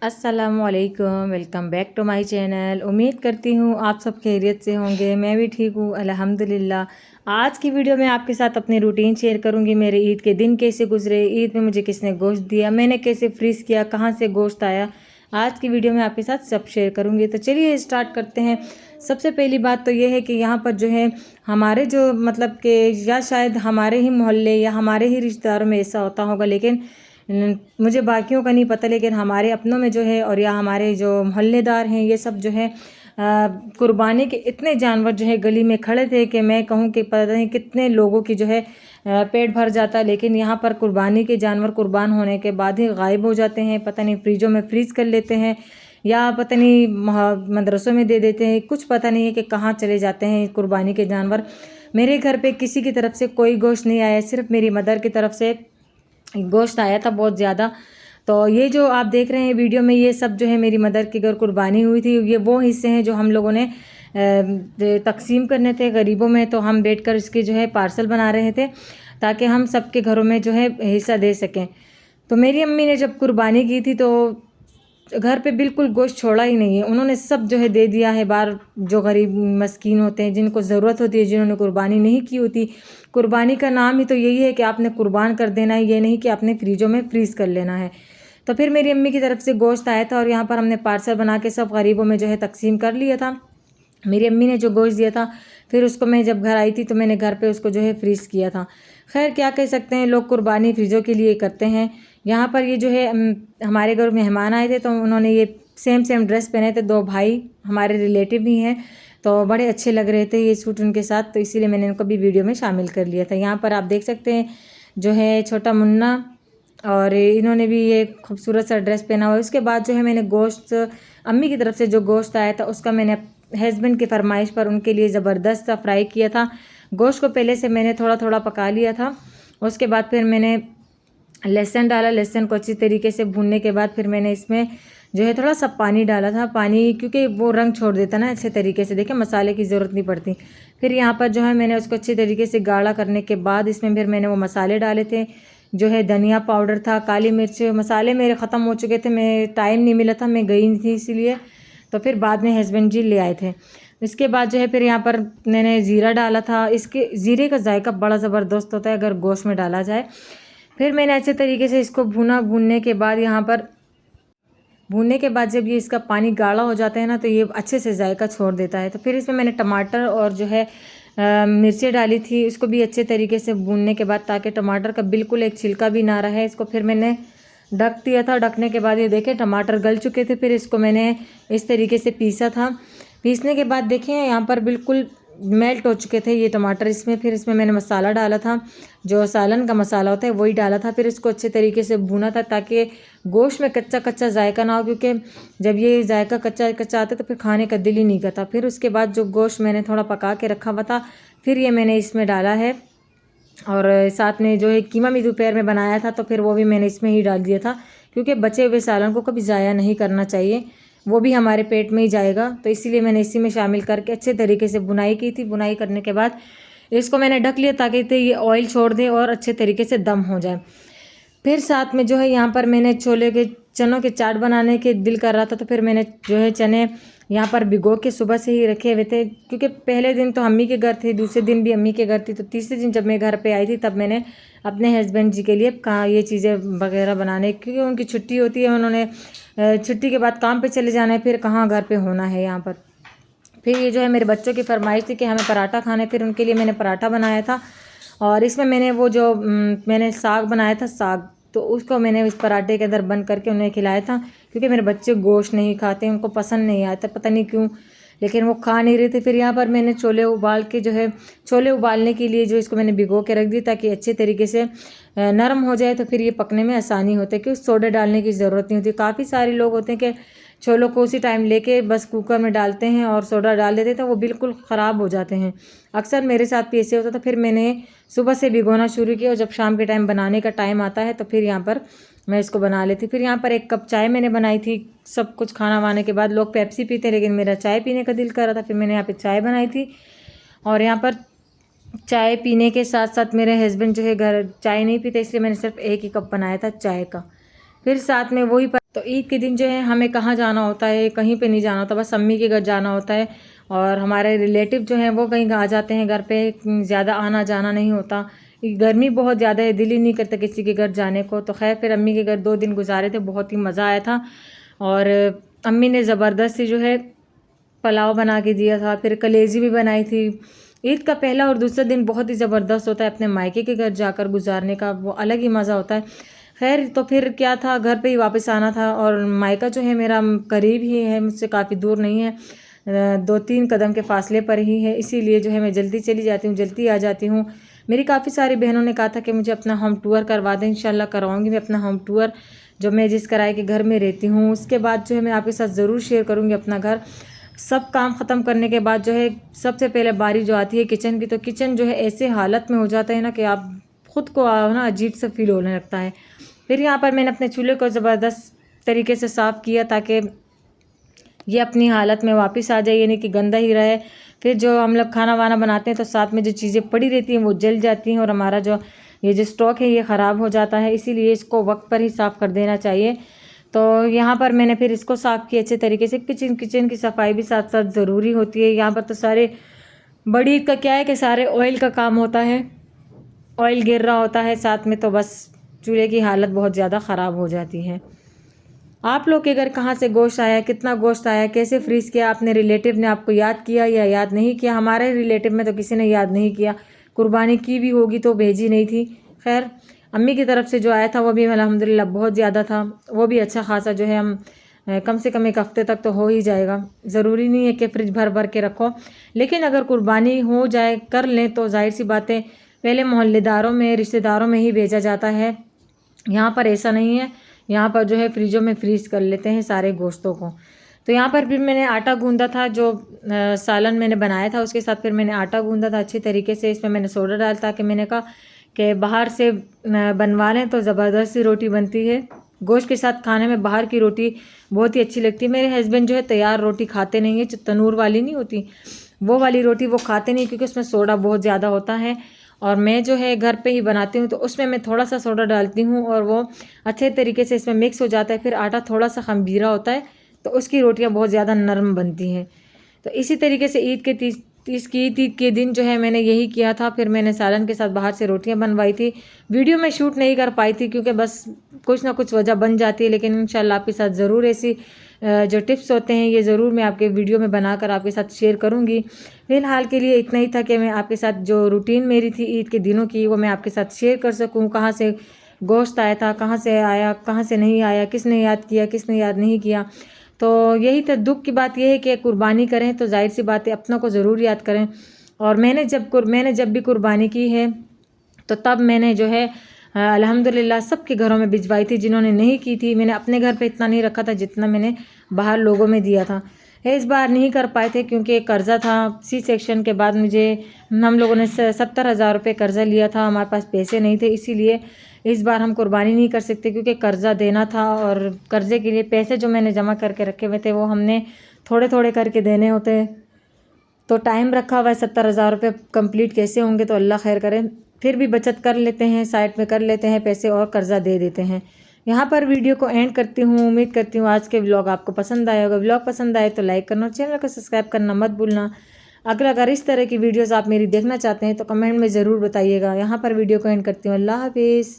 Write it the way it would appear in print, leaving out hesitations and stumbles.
अस्सलामुअलैकुम, welcome back to my channel. उम्मीद करती हूँ आप सब खैरियत से होंगे। मैं भी ठीक हूँ अल्हम्दुलिल्लाह। आज की वीडियो में आपके साथ अपनी रूटीन शेयर करूँगी। मेरे ईद के दिन कैसे गुजरे, ईद में मुझे किसने गोश्त दिया, मैंने कैसे फ्रीज़ किया, कहाँ से गोश्त आया, आज की वीडियो में आपके साथ सब शेयर करूँगी। तो चलिए स्टार्ट करते हैं। सबसे पहली बात तो ये है कि यहाँ पर जो है हमारे जो मतलब कि या शायद हमारे ही मोहल्ले या हमारे ही रिश्तेदारों में ऐसा होता होगा, लेकिन मुझे बाकियों का नहीं पता, लेकिन हमारे अपनों में जो है और या हमारे जो मोहल्लेदार हैं ये सब जो है कुर्बानी के इतने जानवर जो है गली में खड़े थे कि मैं कहूँ कि पता नहीं कितने लोगों की जो है पेट भर जाता। लेकिन यहाँ पर कुर्बानी के जानवर कुर्बान होने के बाद ही गायब हो जाते हैं। पता नहीं फ्रीजों में फ्रीज़ कर लेते हैं या पता नहीं मदरसों में दे देते हैं, कुछ पता नहीं है कि कहाँ चले जाते हैं कुर्बानी के जानवर। मेरे घर पे किसी की तरफ से कोई गोश्त नहीं आया, सिर्फ मेरी मदर की तरफ से गोश्त आया था बहुत ज़्यादा। तो ये जो आप देख रहे हैं वीडियो में, ये सब जो है मेरी मदर की घर कुर्बानी हुई थी। ये वो हिस्से हैं जो हम लोगों ने तकसीम करने थे गरीबों में। तो हम बैठकर इसके जो है पार्सल बना रहे थे ताकि हम सबके घरों में जो है हिस्सा दे सकें। तो मेरी अम्मी ने जब कुर्बानी की थी तो घर पे बिल्कुल गोश्त छोड़ा ही नहीं है, उन्होंने सब जो है दे दिया है बाहर। जो गरीब मस्कीन होते हैं, जिनको ज़रूरत होती है, जिन्होंने कुर्बानी नहीं की होती। कुर्बानी का नाम ही तो यही है कि आपने कुर्बान कर देना है, ये नहीं कि आपने फ्रीजों में फ्रीज़ कर लेना है। तो फिर मेरी अम्मी की तरफ से गोश्त आया था और यहाँ पर हमने पार्सल बना के सब गरीबों में जो है तकसीम कर लिया था। मेरी अम्मी ने जो गोश्त दिया था फिर उसको मैं जब घर आई थी तो मैंने घर पे उसको जो है फ्रीज़ किया था। खैर क्या कह सकते हैं, लोग कुर्बानी फ्रीज़ों के लिए करते हैं। यहाँ पर ये जो है हमारे घर मेहमान आए थे तो उन्होंने ये सेम ड्रेस पहने थे। दो भाई हमारे रिलेटिव भी हैं, तो बड़े अच्छे लग रहे थे ये सूट उनके साथ, तो इसीलिए मैंने इनको भी वीडियो में शामिल कर लिया था। यहाँ पर आप देख सकते हैं जो है छोटा मुन्ना और इन्होंने भी ये खूबसूरत सा ड्रेस पहना हुआ है। उसके बाद जो है मैंने गोश्त अम्मी की तरफ से जो गोश्त आया था उसका मैंने हस्बैंड की फरमाइश पर उनके लिए ज़बरदस्त सा फ्राई किया था। गोश्त को पहले से मैंने थोड़ा थोड़ा पका लिया था। उसके बाद फिर मैंने लहसुन डाला, लहसुन को अच्छी तरीके से भूनने के बाद फिर मैंने इसमें जो है थोड़ा सा पानी डाला था। पानी क्योंकि वो रंग छोड़ देता ना अच्छे तरीके से, देखिए मसाले की ज़रूरत नहीं पड़ती। फिर यहाँ पर जो है मैंने उसको अच्छी तरीके से गाढ़ा करने के बाद इसमें फिर मैंने वो मसाले डाले थे। जो है धनिया पाउडर था, काली मिर्च, मसाले मेरे ख़त्म हो चुके थे, मैं टाइम नहीं मिला था, मैं गई नहीं थी इसीलिए। तो फिर बाद में हस्बैंड जी ले आए थे। इसके बाद जो है फिर यहाँ पर मैंने ज़ीरा डाला था। इसके ज़ीरे का जायका बड़ा ज़बरदस्त होता है अगर गोश्त में डाला जाए। फिर मैंने अच्छे तरीके से इसको भुना। भूनने के बाद यहाँ पर भूनने के बाद जब ये इसका पानी गाढ़ा हो जाता है ना तो ये अच्छे से जायका छोड़ देता है। तो फिर इसमें मैंने टमाटर और जो है मिर्चें डाली थी, इसको भी अच्छे तरीके से भूनने के बाद ताकि टमाटर का बिल्कुल एक छिलका भी ना रहे, इसको फिर मैंने ढक दिया था। ढकने के बाद ये देखें टमाटर गल चुके थे। फिर इसको मैंने इस तरीके से पीसा था। पीसने के बाद देखें यहाँ पर बिल्कुल मेल्ट हो चुके थे ये टमाटर इसमें। फिर इसमें मैंने मसाला डाला था, जो सालन का मसाला होता है वही डाला था। फिर इसको अच्छे तरीके से भूना था ताकि गोश्त में कच्चा कच्चा जायका ना हो, क्योंकि जब ये जायका कच्चा कच्चा आता है तो फिर खाने का दिल ही नहीं करता। फिर उसके बाद जो गोश्त मैंने थोड़ा पका के रखा हुआ था फिर ये मैंने इसमें डाला है। और साथ में जो है कीमा भी दोपहर में बनाया था तो फिर वो भी मैंने इसमें ही डाल दिया था, क्योंकि बचे हुए सालन को कभी ज़ाया नहीं करना चाहिए, वो भी हमारे पेट में ही जाएगा। तो इसीलिए मैंने इसी में शामिल करके अच्छे तरीके से बुनाई की थी। बुनाई करने के बाद इसको मैंने ढक लिया ताकि ये ऑयल छोड़ दे और अच्छे तरीके से दम हो जाए। फिर साथ में जो है यहाँ पर मैंने चनों के चाट बनाने के दिल कर रहा था तो फिर मैंने जो है चने यहाँ पर भिगो के सुबह से ही रखे हुए थे, क्योंकि पहले दिन तो अम्मी के घर थे, दूसरे दिन भी अम्मी के घर थी। तो तीसरे दिन जब मैं घर पे आई थी तब मैंने अपने हस्बैंड जी के लिए कहा ये चीज़ें वगैरह बनाने, क्योंकि उनकी छुट्टी होती है, उन्होंने छुट्टी के बाद काम पे चले जाना है, फिर कहाँ घर पे होना है यहाँ पर। फिर ये जो है मेरे बच्चों की फरमाइश थी कि हमें पराठा खाना है, फिर उनके लिए मैंने पराठा बनाया था। और इसमें मैंने वो जो मैंने साग बनाया था, साग तो उसको मैंने इस पराठे के अंदर बंद करके उन्हें खिलाया था, क्योंकि मेरे बच्चे गोश्त नहीं खाते, उनको पसंद नहीं आता, पता नहीं क्यों, लेकिन वो खा नहीं रहे थे। फिर यहाँ पर मैंने छोले उबाल के जो है छोले उबालने के लिए जो इसको मैंने भिगो के रख दी ताकि अच्छे तरीके से नरम हो जाए, तो फिर ये पकने में आसानी होती है, क्योंकि सोडा डालने की ज़रूरत नहीं होती। काफ़ी सारे लोग होते हैं कि छोलों को उसी टाइम लेके बस कुकर में डालते हैं और सोडा डाल देते हैं तो वो बिल्कुल ख़राब हो जाते हैं। अक्सर मेरे साथ भी ऐसे होता था। फिर मैंने सुबह से भिगोना शुरू किया और जब शाम के टाइम बनाने का टाइम आता है तो फिर यहाँ पर मैं इसको बना लेती। फिर यहाँ पर 1 कप चाय मैंने बनाई थी। सब कुछ खाना वाने के बाद लोग पेप्सी पीते हैं, लेकिन मेरा चाय पीने का दिल कर रहा था, फिर मैंने यहाँ पे चाय बनाई थी। और यहाँ पर चाय पीने के साथ साथ मेरे हस्बैंड जो है घर चाय नहीं पीते, इसलिए मैंने सिर्फ 1 ही कप बनाया था चाय का। फिर साथ में वही तो ईद के दिन जो है हमें कहाँ जाना होता है, कहीं पे नहीं जाना होता, बस अम्मी के घर जाना होता है। और हमारे रिलेटिव जो हैं वो कहीं आ जाते हैं घर पे, ज़्यादा आना जाना नहीं होता। गर्मी बहुत ज़्यादा है, दिल ही नहीं करता किसी के घर जाने को। तो खैर फिर अम्मी के घर 2 दिन गुजारे थे, बहुत ही मज़ा आया था। और अम्मी ने ज़बरदस्त सी जो है पुलाव बना के दिया था, फिर कलेजी भी बनाई थी। ईद का पहला और दूसरा दिन बहुत ही ज़बरदस्त होता है, अपने मायके के घर जाकर गुजारने का वो अलग ही मज़ा होता है। खैर तो फिर क्या था, घर पे ही वापस आना था। और मायका जो है मेरा करीब ही है, मुझसे काफ़ी दूर नहीं है, 2-3 कदम के फासले पर ही है। इसीलिए जो है मैं जल्दी चली जाती हूँ, जल्दी आ जाती हूँ। मेरी काफ़ी सारी बहनों ने कहा था कि मुझे अपना होम टूर करवा दें। इंशाल्लाह करवाऊँगी मैं अपना होम टूर, जो मैं जिस किराए के घर में रहती हूँ। उसके बाद जो है मैं आपके साथ ज़रूर शेयर करूँगी अपना घर। सब काम ख़त्म करने के बाद जो है सबसे पहले बारी जो आती है किचन की, तो किचन जो है ऐसे हालत में हो जाता है ना कि आप ख़ुद को ना अजीब सा फील होने लगता है। फिर यहाँ पर मैंने अपने चूल्हे को ज़बरदस्त तरीके से साफ़ किया ताकि ये अपनी हालत में वापस आ जाए, यानी कि गंदा ही रहे। फिर जो हम लोग खाना वाना बनाते हैं तो साथ में जो चीज़ें पड़ी रहती हैं वो जल जाती हैं, और हमारा जो ये जो स्टॉक है ये ख़राब हो जाता है। इसीलिए इसको वक्त पर ही साफ़ कर देना चाहिए। तो यहाँ पर मैंने फिर इसको साफ़ किया अच्छे तरीके से। किचन की सफाई भी साथ साथ ज़रूरी होती है। यहाँ पर तो सारे बड़ी ईद का क्या है कि सारे ऑयल का काम होता है, ऑयल गिर रहा होता है साथ में, तो बस चूल्हे की हालत बहुत ज़्यादा ख़राब हो जाती है। आप लोग के घर कहाँ से गोश्त आया, कितना गोश्त आया, कैसे फ्रीज़ किया, अपने रिलेटिव ने आपको याद किया या याद नहीं किया? हमारे रिलेटिव में तो किसी ने याद नहीं किया, कुर्बानी की भी होगी तो भेजी नहीं थी। खैर अम्मी की तरफ से जो आया था वो भी अल्हम्दुलिल्लाह बहुत ज़्यादा था, वो भी अच्छा खासा जो है हम कम से कम 1 हफ़्ते तक तो हो ही जाएगा। ज़रूरी नहीं है कि फ्रिज भर भर के रखो, लेकिन अगर कुर्बानी हो जाए कर लें तो जाहिर सी बातें पहले मोहल्लेदारों में, रिश्तेदारों में ही भेजा जाता है। यहाँ पर ऐसा नहीं है, यहाँ पर जो है फ्रिजों में फ्रीज़ कर लेते हैं सारे गोश्तों को। तो यहाँ पर फिर मैंने आटा गूँधा था, जो सालन मैंने बनाया था उसके साथ फिर मैंने आटा गूँधा था अच्छी तरीके से। इसमें मैंने सोडा डाला था कि मैंने कहा कि बाहर से बनवा लें तो ज़बरदस्त सी रोटी बनती है। गोश्त के साथ खाने में बाहर की रोटी बहुत ही अच्छी लगती है। मेरे हस्बैंड जो है तैयार रोटी खाते नहीं है, जो तनूर वाली नहीं होती वो वाली रोटी वो खाते नहीं, क्योंकि उसमें सोडा बहुत ज़्यादा होता है। और मैं जो है घर पे ही बनाती हूँ तो उसमें मैं थोड़ा सा सोडा डालती हूँ और वो अच्छे तरीके से इसमें मिक्स हो जाता है। फिर आटा थोड़ा सा खमीरा होता है तो उसकी रोटियाँ बहुत ज़्यादा नरम बनती हैं। तो इसी तरीके से ईद के 30 के दिन जो है मैंने यही किया था। फिर मैंने सालन के साथ बाहर से रोटियां बनवाई थी। वीडियो में शूट नहीं कर पाई थी क्योंकि बस कुछ ना कुछ वजह बन जाती है, लेकिन इंशाल्लाह आपके साथ ज़रूर ऐसी जो टिप्स होते हैं ये ज़रूर मैं आपके वीडियो में बनाकर आपके साथ शेयर करूँगी। फ़िलहाल के लिए इतना ही था कि मैं आपके साथ जो रूटीन मेरी थी ईद के दिनों की वो मैं आपके साथ शेयर कर सकूँ। कहाँ से गोश्त आया था, कहाँ से आया, कहाँ से नहीं आया, किसने याद किया, किसने याद नहीं किया। तो यही तो दुख की बात यह है कि कुर्बानी करें तो जाहिर सी बात है अपनों को ज़रूर याद करें। और मैंने जब भी कुर्बानी की है तो तब मैंने जो है अल्हम्दुलिल्लाह सबके घरों में भिजवाई थी। जिन्होंने नहीं की थी मैंने अपने घर पे इतना नहीं रखा था जितना मैंने बाहर लोगों में दिया था। इस बार नहीं कर पाए थे क्योंकि कर्ज़ा था। सी सेक्शन के बाद हम लोगों ने 70,000 रुपये कर्ज़ा लिया था, हमारे पास पैसे नहीं थे, इसीलिए इस बार हम कुर्बानी नहीं कर सकते क्योंकि कर्ज़ा देना था। और कर्ज़े के लिए पैसे जो मैंने जमा करके रखे हुए थे वो हमने थोड़े थोड़े करके देने होते हैं। तो टाइम रखा हुआ है, 70,000 रुपये कंप्लीट कैसे होंगे तो अल्लाह खैर करे। फिर भी बचत कर लेते हैं, साइड में कर लेते हैं पैसे और कर्ज़ा दे देते हैं। यहाँ पर वीडियो को एंड करती हूँ। उम्मीद करती हूँ आज के व्लॉग आपको पसंद आया होगा। व्लॉग पसंद आए तो लाइक करना और चैनल को सब्सक्राइब करना मत भूलना। अगर इस तरह की वीडियोज़ आप मेरी देखना चाहते हैं तो कमेंट में ज़रूर बताइएगा। यहाँ पर वीडियो को एंड करती हूँ। अल्लाह हाफिज़।